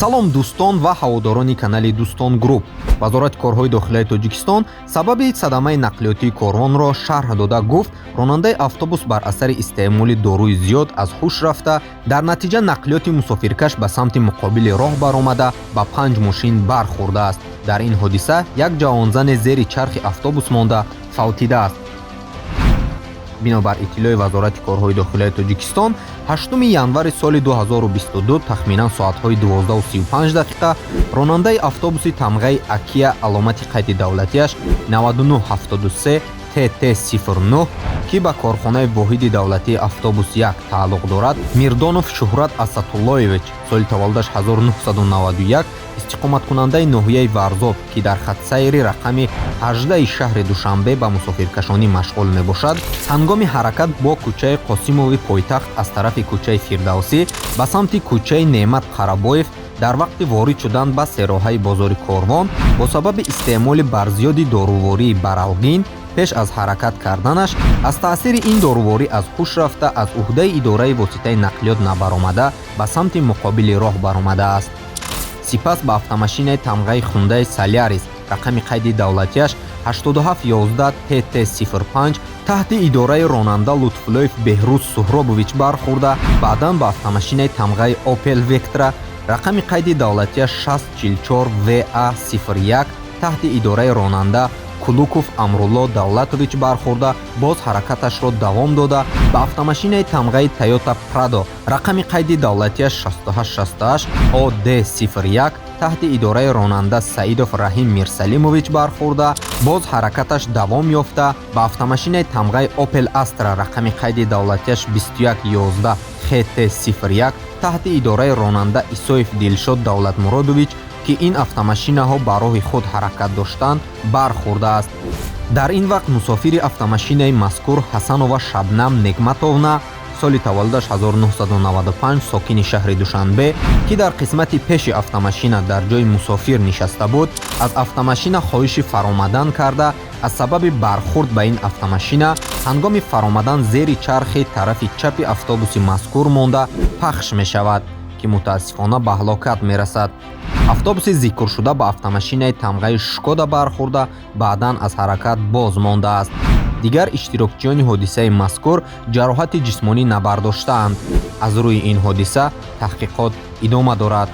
салом дӯстон ва ҳаводорони канали Дӯстон Груп. Вазорати корҳои дохилияи Тоҷикистон сабаби садамаи нақлиётии корвонро шарҳ дода гуфт, ронандаи автобус бар асари истеъмоли доруи зиёд аз ҳуш рафта, дар натиҷа нақлиёти мусофиркаш ба самти муқобили роҳ баромада ба 5 мошин бархӯрдааст. Дар ин ҳодиса як ҷавонзане зери чархи автобус монда фавтидааст. бинобар иттилои вазорати корҳои дохилияи Тоҷикистон 8 январи соли 2022 тахминан соатҳои 12:35 ронандаи автобуси тамғаи Акия аломати қайди давлатиаш 9973 ТТ09 ки ба корхонаи воҳиди давлатии автобус 1 тааллуқ дорад, Мирдонов Шуҳрат Асатуллоевич, соли таваллудаш 1991, истиқоматкунандаи ноҳияи Варзоб ки дар хатсайри рақами 18 шаҳри Душанбе ба мусофиркашонӣ машғул мебошад, ҳангоми ҳаракат бо кӯчаи Қосимови пойтахт аз тарафи кӯчаи Фирдавсӣ ба самти кӯчаи Неъмат Қарабоев дар вақти ворид шудан ба сероҳаи бозори Корвон бо сабаби истеъмоли барзиёди дорувории баралгин пеш аз ҳаракат карданаш аз таъсири ин доруворӣ аз ҳуш рафта аз уҳдаи идораи воситаи нақлиёт набаромада ба самти муқобили роҳ баромадааст. сипас ба автомашинаи тамғаи Хундай Солярис рақами қайди давлатиаш 8711 ТТ05 таҳти идораи ронанда Лутфуллоев Беҳрӯз Суҳробович бархӯрда, баъдан ба автомашинаи тамғаи Opel Vectra рақами қайди давлатиаш 6044 ВА01 таҳти идораи ронанда Кулуков Амрулло Давлатович бархӯрда, боз ҳаракаташро давом дода ба автомашинаи тамғаи Toyota Prado рақами қайди давлатиаш 6868 OD01 таҳти идораи ронанда Саидов Раҳим Мирсалимович бархӯрда, боз ҳаракаташ давом ёфта ба автомашинаи тамғаи Opel Astra рақами қайди давлатиаш 2111 ХТ01 таҳти идораи ронанда Исоев Дилшод Давлатмуродович ки ин автомашинаҳо ба роҳи худ ҳаракат доштанд бархӯрдааст. дар ин вақт мусофири автомашинаи мазкур Ҳасанова Шабнам Негматовна, соли таваллудаш 1995, сокини шаҳри Душанбе, ки дар қисмати пеши автомашина дар ҷои мусофир нишаста буд, аз автомашина хоҳиши фаромадан карда, аз сабаби бархӯрд ба ин автомашина ҳангоми фаромадан зери чархи тарафи чапи автобуси мазкур монда пахш мешавад, ки мутаассифона ба ҳалокат мерасад. автобуси зикршуда ба автомашинаи тамғаи Шкода бархӯрда, баъдан аз ҳаракат боз мондааст. дигар иштирокчиёни ҳодисаи мазкур ҷароҳати ҷисмонӣ набардоштаанд. аз рӯи ин ҳодиса таҳқиқот идома дорад.